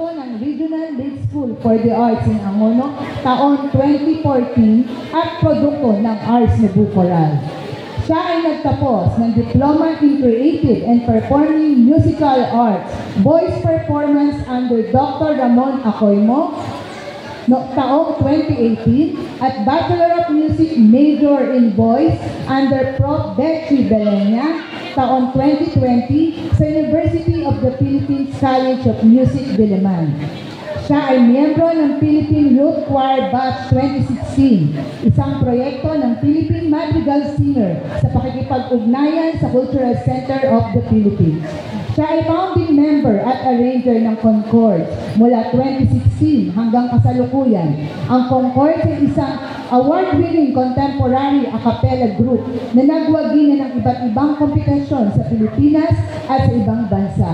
produkto ng Regional League School for the Arts in Angono taon 2014 at produkto ng Arts Cebu Coral. Siya ay nagtapos ng Diploma in Creative and Performing Musical Arts, Voice Performance under Dr. Ramon Acoimo, taong 2018, at Bachelor of Music Major in Voice under Prof. Betty Belenya, taon 2020, sa University of the Philippines College of Music, Diliman. Siya ay miyembro ng Philippine Youth Choir Batch 2016, isang proyekto ng Philippine Madrigal Singer sa pakikipag-ugnayan sa Cultural Center of the Philippines. Siya ay founding member at arranger ng Concord mula 2016 hanggang kasalukuyan. Ang Concord ay isang award-winning contemporary a cappella group na nagwagi na ng iba't ibang kompetisyon sa Pilipinas at sa ibang bansa.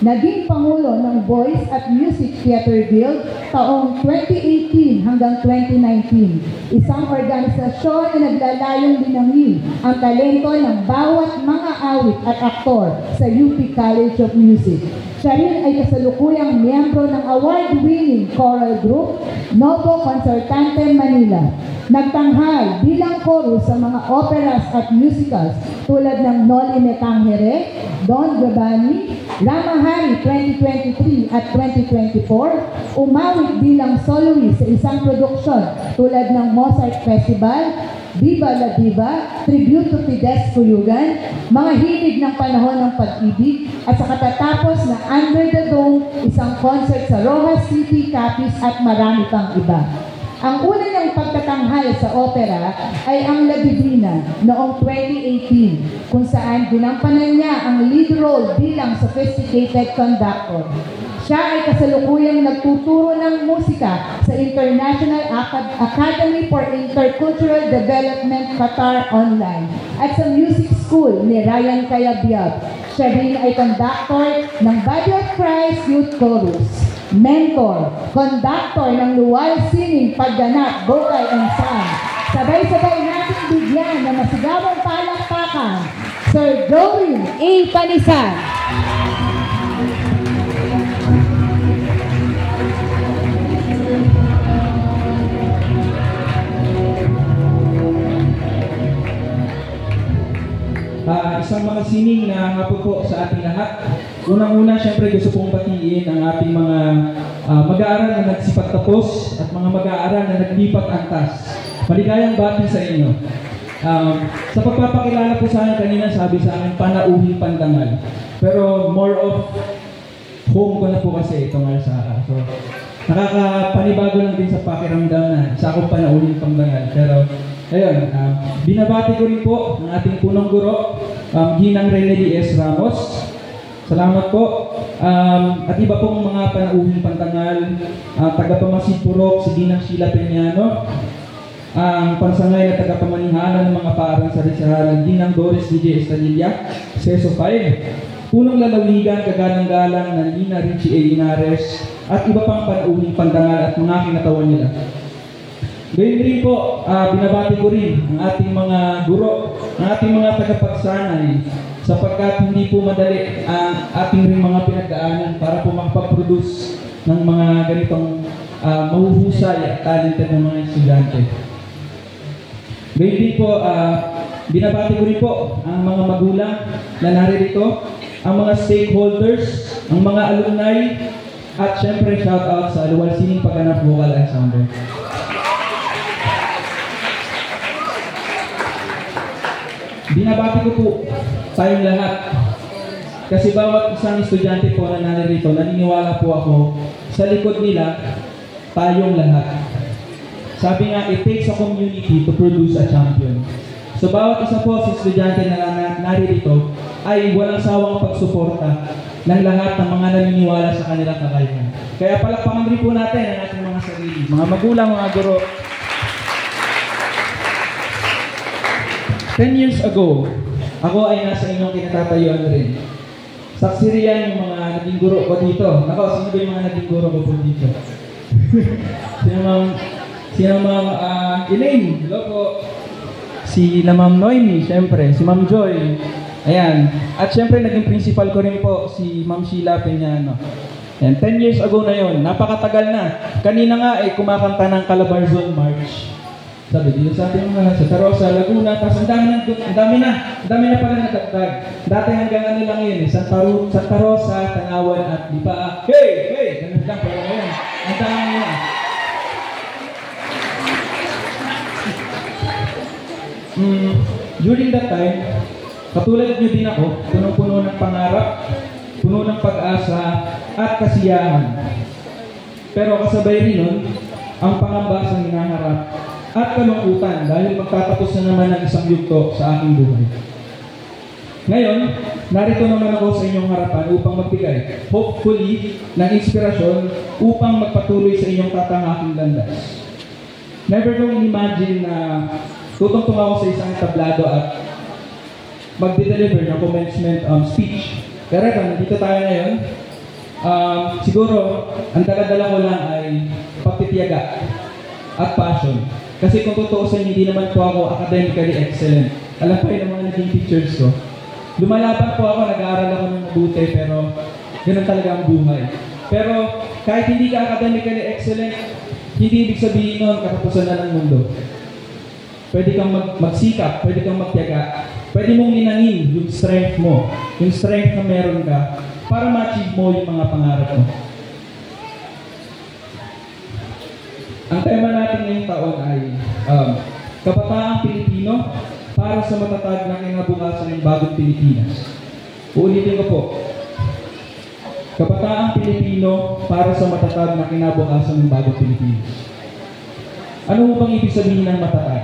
Naging Pangulo ng Voice at Music Theater Guild taong 2018 hanggang 2019, isang organisasyon na naglalayong linangin ang talento ng bawat mga awit at aktor sa UP College of Music. Siya rin ay kasalukuyang miyembro ng award-winning choral group Novo Concertante Manila. Nagtanghal bilang chorus sa mga operas at musicals tulad ng Noli Me Tangere, Don Giovanni, Ramahari 2023 at 2024, umawit bilang soloist sa isang produksyon tulad ng Mozart Festival, Viva la Diva, Tribute to Fides Cuyugan, Mga Hilig ng Panahon ng Pag-ibig, at sa katatapos na Under the Dome, isang concert sa Rojas City, Capiz at marami pang iba. Ang una niyang pagtatanghal sa opera ay ang La Divina noong 2018, kung saan ginampanan niya ang lead role bilang sophisticated conductor. Siya ay kasalukuyang nagtuturo ng musika sa International Academy for Intercultural Development Qatar Online at sa music school ni Ryan Cayabyab. Siya rin ay conductor ng Body of Christ Youth Chorus, mentor, conductor ng Luwal Sining Pagganap, Vocal and Sound. Sabay-sabay natin bigyan ng masigawang palakpakan, Sir Joey A. Panisan. Isang mga sining na hapon po sa ating lahat. Unang-una, syempre gusto pong batiin ang ating mga mag-aaral na nagsipagtapos at mga mag-aaral na naglipat antas. Maligayang bati sa inyo. Sa pagpapakilala po sa akin kanina, sabi sa akin, panauhing pandangal. Pero more of home ko na po kasi itong Arsara. So, nakakapanibago lang din sa pakiramdam na isa akong panauhing pandangal. Pero, ayun, binabati ko rin po ang ating punong guro, Ginang Renedy S. Ramos. Salamat po. At iba pong mga panauhing pantangal, tagapamasid Purok, si Ginang Sheila Peñano, ang pansangay na tagapamanihala ng mga paarang sa Rizal, Ginang Doris DJ Estadilla, Seso 5, punong lalawigan, kagalang-galang ng Lina Richie A. Linares, at iba pang panauhing pantangal at mga kinatawan nila. Gayun rin po, binabati ko rin ang ating mga guro, ang ating mga tagapagsanay, sapagkat hindi po madali ang ating rin mga pinagdaanan para po makapag-produce ng mga ganitong mahuhusay at talented ng mga estudyante. Gayun din po, binabati ko rin po ang mga magulang na naririto, ang mga stakeholders, ang mga alumni, at syempre shout out sa Luwal Sining Pagganap Vocal Ensemble. Binabati ko po tayong lahat kasi bawat isang estudyante po na naririto, naniniwala po ako sa likod nila tayong lahat. Sabi nga, it takes a community to produce a champion. So bawat isa po sa estudyante na naririto ay walang sawang pagsuporta ng lahat ng mga naniniwala sa kanilang kakayahan. Kaya palakpakan rin po natin ang ating mga sarili, mga magulang, mga guro. 10 years ago, ako ay nasa inyong kinatatayuan rin. Saksi riyan yung mga naging guro ko dito. Nako, sino ba yung mga naging guro ko po dito? Sino ma'am Elaine, hello po. Si Ma'am Noemi, syempre. Si Ma'am Joy. Ayan. At syempre, naging principal ko rin po si Ma'am Sheila Peñano. And 10 years ago na yon, napakatagal na. Kanina nga ay kumakanta ng Calabarzon March. Sabi dito sa ating mga sa Tarosa, Laguna, tapos ang dami na pala natagtag. Dati hanggang ano lang yun, Santa Rosa, Tanawan at Lipa. Hey! Ganun lang pala ngayon. Ang dami na. During that time, katulad nyo din ako, punong-puno ng pangarap, puno ng pag-asa at kasiyahan. Pero kasabay rin nun, ang pangamba sa hinaharap at kalungkutan dahil magtatapos na naman ang isang yugto sa aking buhay. Ngayon, narito naman ako sa inyong harapan upang magbigay, hopefully, ng inspirasyon upang magpatuloy sa inyong tatangaking landas. Never kong in-imagine na tutungtong ako sa isang tablado at magde-deliver ng commencement speech. Pero nandito tayo ngayon. Siguro, ang dala-dala ko lang ay pagtitiyaga at passion. Kasi kung tutuusin, hindi naman po ako academically excellent. Alam pa yun ang mga naging teachers ko. Lumalaban po ako, nag-aaral ako ng mabuti, pero ganun talaga ang buhay. Pero kahit hindi ka academically excellent, hindi ibig sabihin nun katapusan na ng mundo. Pwede kang magsikap, pwede kang magtiyaga, pwede mong linangin yung strength mo, yung strength na meron ka, para ma-achieve mo yung mga pangarap mo. Ang tema natin ngayong taon ay Kabataang Pilipino para sa matatag ng kinabukasan ng bagong Pilipinas. Uulitin ko po. Kabataang Pilipino para sa matatag na kinabukasan ng bagong Pilipinas. Ano mo bang ibig sabihin ng matatag?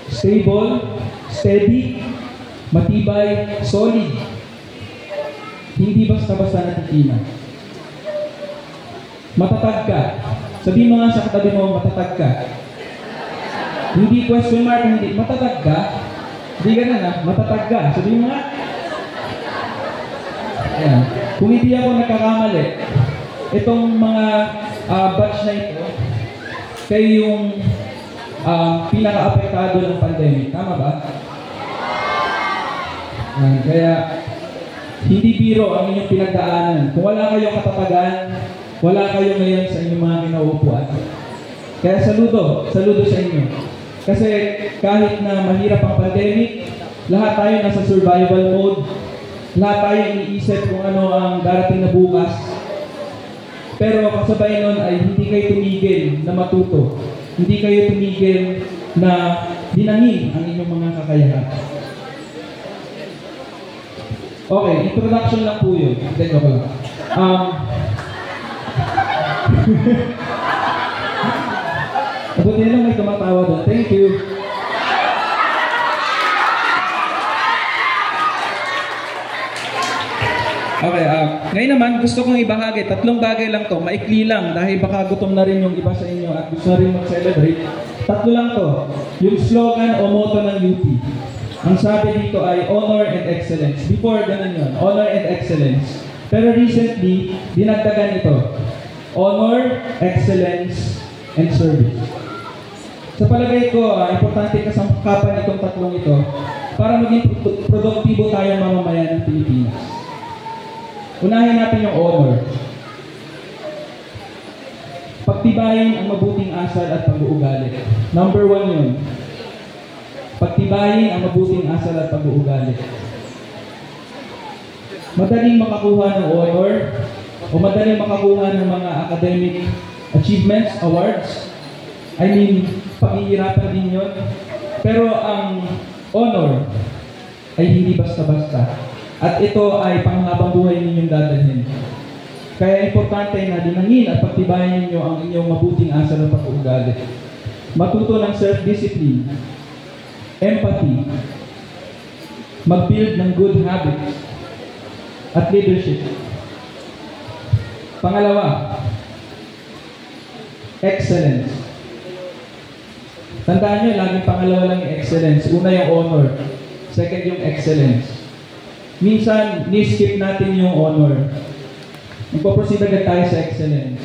Stable, steady, matibay, solid. Hindi basta-basta natitina. Matatag ka. Sabihin mo nga sa katabi mo, matatag ka. Hindi question mark, hindi. Matatag ka. Hindi ka na, matatag ka. Sabihin mo nga. Ayan. Kung hindi ako nagkakamali, itong mga batch na ito, kayo yung pinaka-apektado ng pandemic. Tama ba? Kaya, hindi biro ang inyong pinagdaanan. Kung wala kayong katatagan, wala kayo ngayon sa inyong mga kinauupuan. Kaya saludo sa inyo. Kasi kahit na mahirap ang pandemic, lahat tayo nasa survival mode, lahat tayo iniisip kung ano ang darating na bukas. Pero kasabay nun ay hindi kayo tumigil na matuto. Hindi kayo tumigil na dinangin ang inyong mga kakayahan. Okay, introduction lang po yun. Tignan ko lang. Buti na lang may tumatawa doon. Thank you. Okay, ngayon naman gusto kong ibahagi. 3 bagay lang to. Maikli lang dahil baka gutom na rin yung iba sa inyo at gusto na rin mag-celebrate. 3 lang to. Yung slogan o motto ng UP. Ang sabi dito ay honor and excellence. Before, ganun yun. Honor and excellence. Pero recently, dinagdagan ito. Honor, excellence, and service. Sa palagay ko, importante kasangkapan itong 3 ito para maging produktibo tayong mamamayan ng Pilipinas. Unahin natin yung honor. Pagtibayin ang mabuting asal at pag-uugali. Number 1 yun. Pagtibayin ang mabuting asal at pag-uugali. Madaling makakuha ng honor o madaling makakuha ng mga academic achievements, awards. I mean, paghihirapan din yun. Pero ang honor ay hindi basta-basta. At ito ay panghabang buhay ninyong dadalhin. Kaya importante na dinangin at pagtibayin ninyo ang inyong mabuting asal at pag-uugali. Matuto ng self-discipline, empathy, mag-build ng good habits, at leadership. Pangalawa, excellence. Tandaan nyo, laging pangalawa lang yung excellence. Una yung honor. Second yung excellence. Minsan, ni-skip natin yung honor. Magpo-proceed agad tayo sa excellence.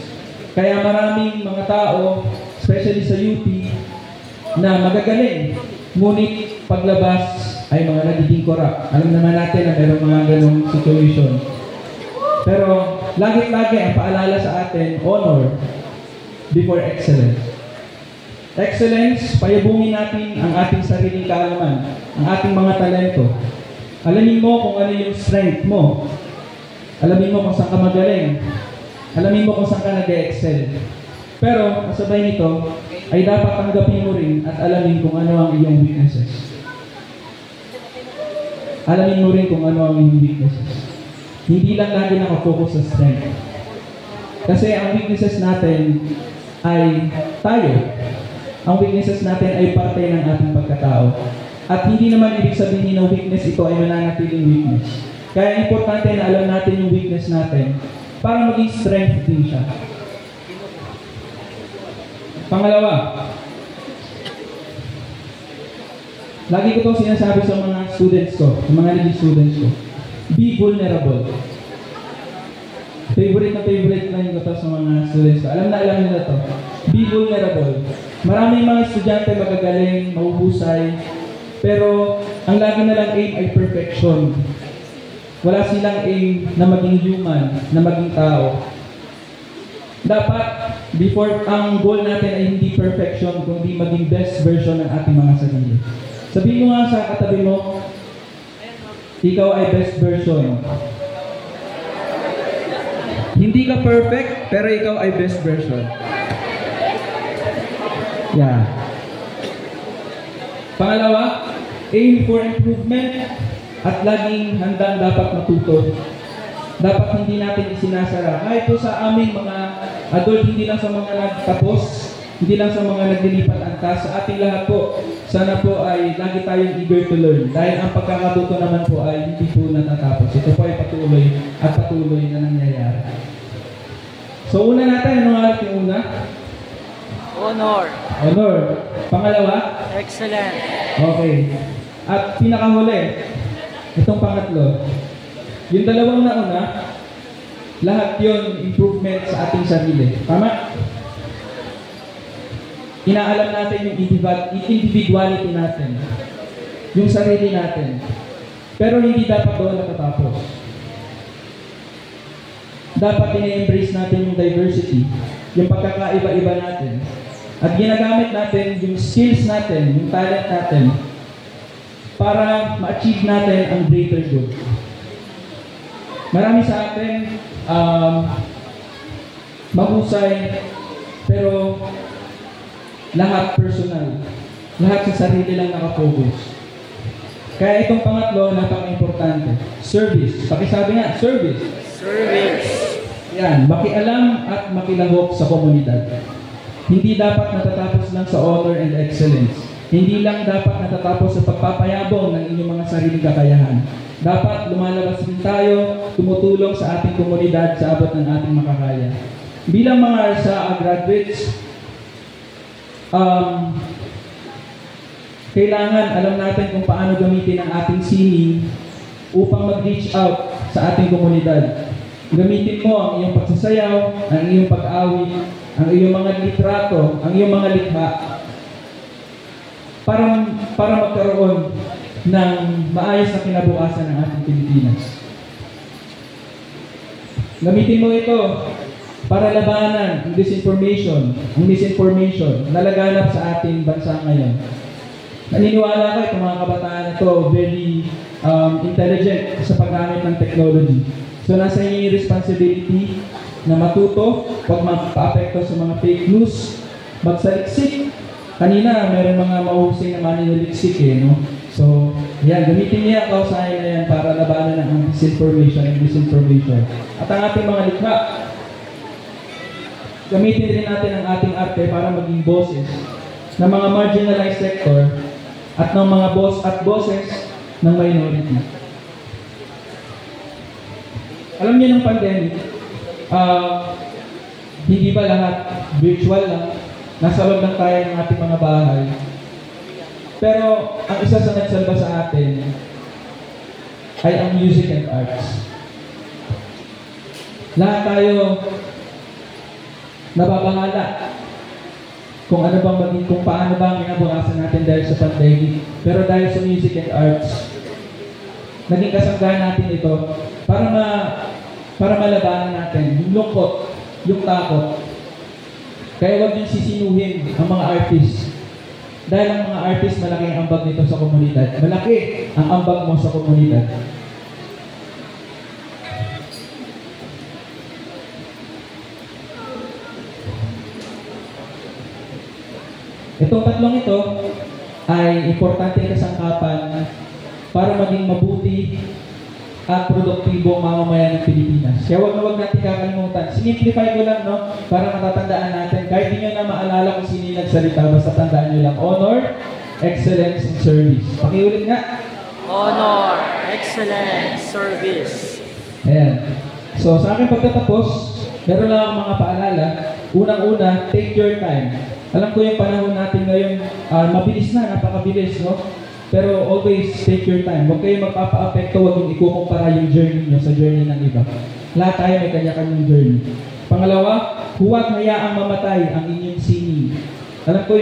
Kaya maraming mga tao, especially sa UP, na magagaling. Ngunit paglabas ay mga nagiging corrupt. Alam naman natin na mayroong mga ganong situation. Pero lagi-lagi ang paalala sa atin, honor before excellence. Excellence, payabungin natin ang ating sariling kaalaman, ang ating mga talento. Alamin mo kung ano yung strength mo. Alamin mo kung saan ka magaling. Alamin mo kung saan ka nag-excel. Pero, kasabay nito, ay dapat tanggapin mo rin at alamin kung ano ang iyong weaknesses. Alamin mo rin kung ano ang iyong weaknesses. Hindi lang lagi nakafocus sa strength. Kasi ang weaknesses natin ay tayo. Ang weaknesses natin ay parte ng ating pagkatao. At hindi naman ibig sabihin na weakness ito ay mananatiling weakness. Kaya importante na alam natin yung weakness natin para maging strength din siya. Pangalawa, lagi ko itong sinasabi sa mga students ko, sa mga naging students ko, be vulnerable. Favorite line ko to sa mga students ko. Alam nila to. Be vulnerable. Maraming mga estudyante magagaling, mahuhusay, pero ang lagi nilang aim ay perfection. Wala silang aim na maging human, na maging tao. Dapat, before ang goal natin ay hindi perfection, kundi maging best version ng ating mga sarili. Sabihin mo nga sa katabi mo, ikaw ay best version. Hindi ka perfect, pero ikaw ay best version. Yeah. Pangalawa, aim for improvement at laging handang dapat matuto. Dapat hindi natin isinasara. Kahit po sa aming mga adult, hindi lang sa mga nagtapos, hindi lang sa mga naglilipat antas, sa ating lahat po, sana po ay lagi tayong eager to learn. Dahil ang pagkakatuto naman po ay hindi po natatapos. Ito po ay patuloy at patuloy na nangyayari. So una natin, ano nga yung una? Honor. Honor. Pangalawa? Excellent. Okay. At pinakahuli, itong pangatlo. Yung dalawang nauna, lahat yon improvement sa ating sarili. Tama? Inaalam natin yung individuality natin. Yung sarili natin. Pero hindi dapat doon natatapos. Dapat ina-embrace natin yung diversity, yung pagkakaiba-iba natin. At ginagamit natin yung skills natin, yung talent natin, para ma-achieve natin ang greater good. Marami sa atin mahusay, pero lahat personal. Lahat sa sarili lang nakafocus. Kaya itong pangatlo, napaka-importante. Service. Pakisabi nga, service. Service. Yan, makialam at makilahok sa komunidad. Hindi dapat natatapos lang sa honor and excellence. Hindi lang dapat natatapos sa pagpapayabong ng inyong mga sariling kakayahan. Dapat lumalabas din tayo, tumutulong sa ating komunidad sa abot ng ating makakaya. Bilang mga ARSA graduates, kailangan alam natin kung paano gamitin ang ating sining upang mag-reach out sa ating komunidad. Gamitin mo ang iyong pagsasayaw, ang iyong pag-awit, ang iyong mga litrato, ang iyong mga likha para magkaroon ng maayos na kinabukasan ng ating Pilipinas. Gamitin mo ito para labanan ang misinformation na laganap sa ating bansa ngayon. Naniniwala ko itong mga kabataan na ito very intelligent sa paggamit ng technology. So nasa inyo yung responsibility na matuto, pag magpa-apekto sa mga fake news, magsaliksik. Kanina, meron mga mahusay na maninaliksik no? So, yan, gamitin niya ang kausahay na yan para labanan ang disinformation and misinformation. At ang ating mga likha, gamitin rin natin ang ating arte para maging boses ng mga marginalized sector at ng mga boses ng minority. Alam niyo ng pandemic, hindi ba lahat virtual lang? Nasa loob lang tayo ng ating mga bahay. Pero ang isa sa nagsalba sa atin ay ang music and arts. Lahat tayo nababahala kung ano bang maging, kung paano bang kinabukasan natin dahil sa pandemic. Pero dahil sa music and arts, naging kasanggahan natin ito para para malabanan natin yung lungkot, yung takot. Kaya huwag niyong sisinuhin ang mga artist. Dahil ang mga artist, malaki ang ambag nito sa komunidad. Malaki ang ambag mo sa komunidad. Itong tatlong ito ay importanteng kasangkapan para maging mabuti at produktibong mamamayan ng Pilipinas. Kaya huwag natin kakalimutan. Simplify ko lang, no? Para matatandaan natin. Kahit di nyo na maalala kung sino yung nagsalita, basta tandaan nyo lang. Honor, excellence, and service. Pakiulit nga. Honor, excellence, service. Ayan. So, sa aking pagtatapos, meron lang akong mga paalala. Unang-una, take your time. Alam ko yung panahon natin ngayon, mabilis na, napakabilis, no? Pero always take your time. Huwag kayo magpapa-apekto, huwag yung ikukumpara yung journey nyo sa journey ng iba. Lahat tayo may kanya-kanyang journey. Pangalawa, huwag hayaang mamatay ang inyong sining. Alam ko